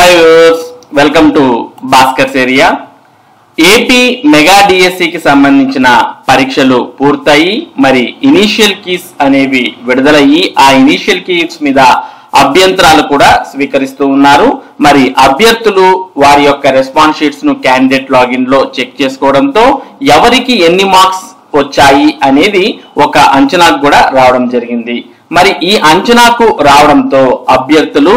Hi viewers, welcome to Bhaskar's area. AP mega డిఎస్సికి సంబంధించిన పరీక్షలు పూర్తయి మరి ఇనీషియల్ కీస్ అనేవి విడుదలయ్యి ఆ ఇనీషియల్ కీస్ మీద అభ్యంతరాలు కూడా స్వీకరిస్తూ ఉన్నారు. మరి అభ్యర్థులు వారి యొక్క రెస్పాన్స్ షీట్స్ ను క్యాండిడేట్ లాగిన్ లో చెక్ చేసుకోవడంతో ఎవరికి ఎన్ని మార్క్స్ వచ్చాయి అనేది ఒక అంచనాకు కూడా రావడం జరిగింది. మరి ఈ అంచనాకు రావడంతో అభ్యర్థులు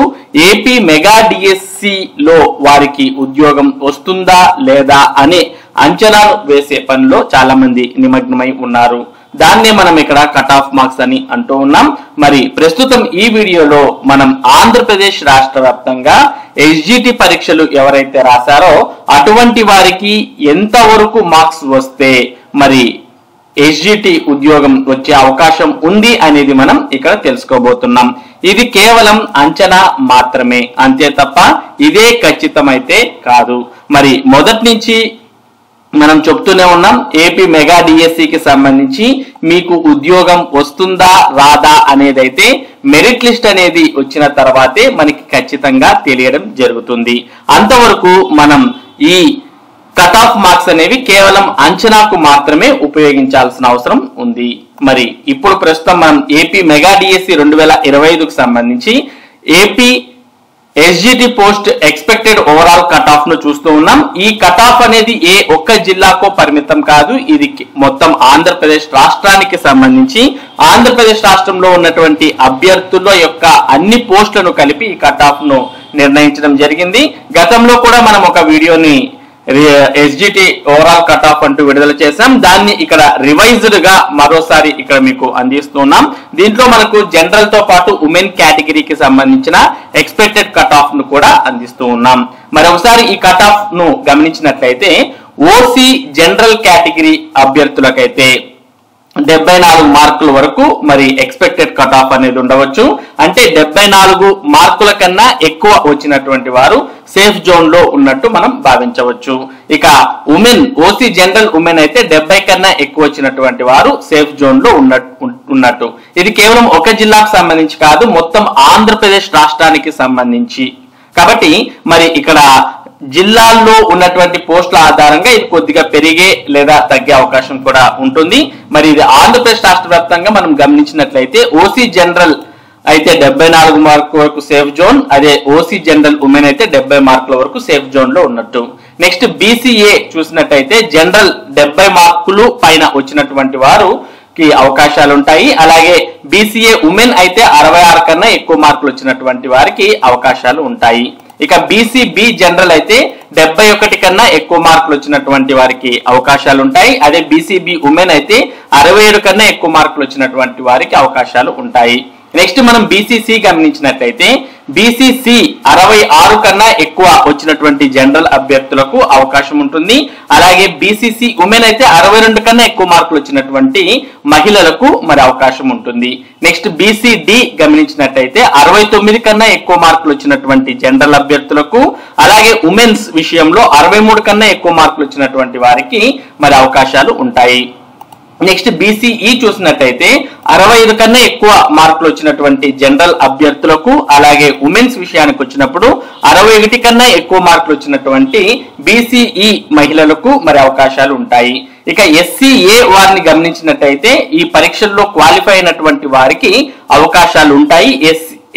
ఏపీ మెగా డిఎస్సి లో వారికి ఉద్యోగం వస్తుందా లేదా అనే అంచనాలు వేసే పనిలో చాలా మంది నిమగ్నమై ఉన్నారు. దాన్నే మనం ఇక్కడ కట్ ఆఫ్ మార్క్స్ అని అంటూ ఉన్నాం. మరి ప్రస్తుతం ఈ వీడియోలో మనం ఆంధ్రప్రదేశ్ రాష్ట్ర వ్యాప్తంగా ఎస్జిటి పరీక్షలు ఎవరైతే రాశారో అటువంటి వారికి ఎంతవరకు మార్క్స్ వస్తే మరి ఎస్జిటి ఉద్యోగం వచ్చే అవకాశం ఉంది అనేది మనం ఇక్కడ తెలుసుకోబోతున్నాం. ఇది కేవలం అంచనా మాత్రమే, అంతే తప్ప ఇదే ఖచ్చితమైతే కాదు. మరి మొదటి నుంచి మనం చెప్తూనే ఉన్నాం, ఏపీ మెగా డిఎస్సికి సంబంధించి మీకు ఉద్యోగం వస్తుందా రాదా అనేది అయితే మెరిట్ లిస్ట్ అనేది వచ్చిన తర్వాతే మనకి ఖచ్చితంగా తెలియడం జరుగుతుంది. అంతవరకు మనం ఈ కట్ ఆఫ్ మార్క్స్ అనేవి కేవలం అంచనాకు మాత్రమే ఉపయోగించాల్సిన అవసరం ఉంది. మరి ఇప్పుడు ప్రస్తుతం మనం ఏపీ మెగా డిఎస్సి 2025కు సంబంధించి AP SGT post expected overall cut off ను చూస్తూ ఉన్నాం. ఈ కట్ ఆఫ్ అనేది ఏ ఒక్క జిల్లాకో పరిమితం కాదు, ఇది మొత్తం ఆంధ్రప్రదేశ్ రాష్ట్రానికి సంబంధించి ఆంధ్రప్రదేశ్ రాష్ట్రంలో ఉన్నటువంటి అభ్యర్థుల యొక్క అన్ని పోస్టులను కలిపి ఈ కట్ ఆఫ్ ను నిర్ణయించడం జరిగింది. గతంలో కూడా మనం ఒక వీడియోని ఎస్జిటి ఓవరాల్ కట్ ఆఫ్ అంటూ విడుదల చేశాం. దాన్ని ఇక్కడ రివైజ్డ్ గా మరోసారి ఇక్కడ మీకు అందిస్తున్నాం. దీంట్లో మనకు జనరల్ తో పాటు ఉమెన్ కేటగిరీకి సంబంధించిన ఎక్స్పెక్టెడ్ కట్ ఆఫ్ ను కూడా అందిస్తూ ఉన్నాం. మరి ఒకసారి ఈ కట్ ఆఫ్ ను గమనించినట్లయితే ఓసీ జనరల్ కేటగిరీ అభ్యర్థులకైతే 74 మార్కుల వరకు మరి ఎక్స్పెక్టెడ్ కట్ ఆఫ్ అనేది ఉండవచ్చు. అంటే 74 మార్కుల కన్నా ఎక్కువ వచ్చినటువంటి వారు సేఫ్ జోన్ లో ఉన్నట్టు మనం భావించవచ్చు. ఇక ఉమెన్ ఓసీ జనరల్ ఉమెన్ అయితే 70 కన్నా ఎక్కువ వచ్చినటువంటి వారు సేఫ్ జోన్ లో ఉన్నట్టు. ఇది కేవలం ఒక జిల్లాకు సంబంధించి కాదు, మొత్తం ఆంధ్రప్రదేశ్ రాష్ట్రానికి సంబంధించి. కాబట్టి మరి ఇక్కడ జిల్లాల్లో ఉన్నటువంటి పోస్టుల ఆధారంగా ఇది కొద్దిగా పెరిగే లేదా తగ్గే అవకాశం కూడా ఉంటుంది. మరి ఇది ఆంధ్రప్రదేశ్ రాష్ట్ర వ్యాప్తంగా మనం గమనించినట్లయితే ఓసీ జనరల్ అయితే 74 మార్కుల వరకు సేఫ్ జోన్, అదే ఓసీ జనరల్ ఉమెన్ అయితే 70 మార్కుల వరకు సేఫ్ జోన్ లో ఉన్నట్టు. నెక్స్ట్ బీసీఏ చూసినట్టయితే జనరల్ 70 మార్కులు పైన వచ్చినటువంటి వారు అవకాశాలు ఉంటాయి. అలాగే బీసీఏ ఉమెన్ అయితే 66 కన్నా ఎక్కువ మార్కులు వచ్చినటువంటి వారికి అవకాశాలు ఉంటాయి. ఇక బీసీబీ జనరల్ అయితే 71 కన్నా ఎక్కువ మార్కులు వచ్చినటువంటి వారికి అవకాశాలు ఉంటాయి. అదే బీసీబీ ఉమెన్ అయితే 67 కన్నా ఎక్కువ మార్కులు వచ్చినటువంటి వారికి అవకాశాలు ఉంటాయి. నెక్స్ట్ మనం బీసీసీ గమనించినట్లయితే బీసీసీ 66 కన్నా ఎక్కువ వచ్చినటువంటి జనరల్ అభ్యర్థులకు అవకాశం ఉంటుంది. అలాగే బీసీసీ ఉమెన్ అయితే 62 కన్నా ఎక్కువ మార్కులు వచ్చినటువంటి మహిళలకు మరి అవకాశం ఉంటుంది. నెక్స్ట్ బీసీడి గమనించినట్లయితే 69 కన్నా ఎక్కువ మార్కులు వచ్చినటువంటి జనరల్ అభ్యర్థులకు, అలాగే ఉమెన్స్ విషయంలో 63 కన్నా ఎక్కువ మార్కులు వచ్చినటువంటి వారికి మరి అవకాశాలు ఉంటాయి. నెక్స్ట్ బీసీఈ చూసినట్టయితే 65 కన్నా ఎక్కువ మార్కులు వచ్చినటువంటి జనరల్ అభ్యర్థులకు, అలాగే ఉమెన్స్ విషయానికి వచ్చినప్పుడు 61 కన్నా ఎక్కువ మార్కులు వచ్చినటువంటి బీసీఈ మహిళలకు మరి అవకాశాలు ఉంటాయి. ఇక ఎస్సీఏ వారిని గమనించినట్టయితే ఈ పరీక్షల్లో క్వాలిఫై అయినటువంటి వారికి అవకాశాలు ఉంటాయి,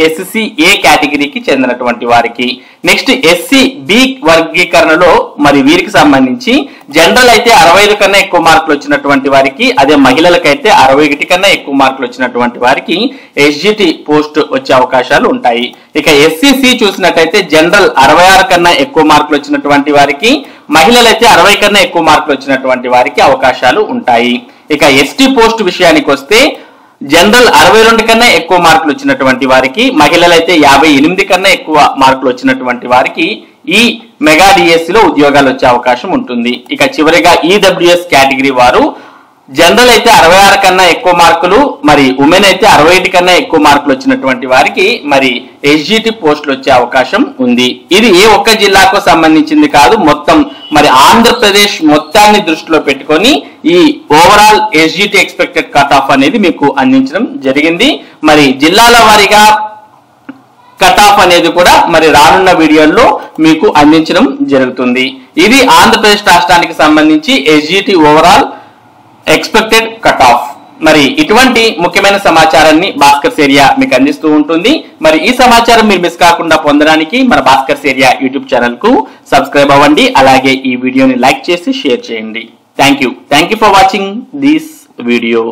ఎస్సీఏ కేటగిరీకి చెందినటువంటి వారికి. నెక్స్ట్ ఎస్సీబి వర్గీకరణలో మరి వీరికి సంబంధించి జనరల్ అయితే 65 కన్నా ఎక్కువ మార్కులు వచ్చినటువంటి వారికి, అదే మహిళలకైతే 61 కన్నా ఎక్కువ మార్కులు వచ్చినటువంటి వారికి ఎస్జిటి పోస్ట్ వచ్చే అవకాశాలు ఉంటాయి. ఇక ఎస్సీసీ చూసినట్టయితే జనరల్ 66 కన్నా ఎక్కువ మార్కులు వచ్చినటువంటి వారికి, మహిళలైతే 60 కన్నా ఎక్కువ మార్కులు వచ్చినటువంటి వారికి అవకాశాలు ఉంటాయి. ఇక ఎస్టీ పోస్ట్ విషయానికి వస్తే జనరల్ 62 కన్నా ఎక్కువ మార్కులు వచ్చినటువంటి వారికి, మహిళలైతే 58 కన్నా ఎక్కువ మార్కులు వచ్చినటువంటి వారికి ఈ మెగా డిఎస్సిలో ఉద్యోగాలు వచ్చే అవకాశం ఉంటుంది. ఇక చివరిగా ఈడబ్ల్యూఎస్ కేటగిరీ వారు జనరల్ అయితే 66 కన్నా ఎక్కువ మార్కులు, మరి ఉమెన్ అయితే 61 కన్నా ఎక్కువ మార్కులు వచ్చినటువంటి వారికి మరి ఎస్జిటి పోస్టులు వచ్చే అవకాశం ఉంది. ఇది ఏ ఒక్క జిల్లాకు సంబంధించింది కాదు, మొత్తం మరి ఆంధ్రప్రదేశ్ మొత్తాన్ని దృష్టిలో పెట్టుకొని ఈ overall SGT expected cut off అనేది మీకు అందించడం జరిగింది. మరి జిల్లాల వారీగా కట్ ఆఫ్ అనేది కూడా మరి రానున్న వీడియోల్లో మీకు అందించడం జరుగుతుంది. ఇది ఆంధ్రప్రదేశ్ రాష్ట్రానికి సంబంధించి SGT overall expected cut off. మరి ఇటువంటి ముఖ్యమైన సమాచారాన్ని భాస్కర్స్ ఏరియా మీకు అందిస్తూ ఉంటుంది. మరి ఈ సమాచారం మీరు మిస్ కాకుండా పొందడానికి మన భాస్కర్స్ ఏరియా యూట్యూబ్ ఛానల్ కు సబ్స్క్రైబ్ అవ్వండి. అలాగే ఈ వీడియోని లైక్ చేసి షేర్ చేయండి. Thank you for watching this video.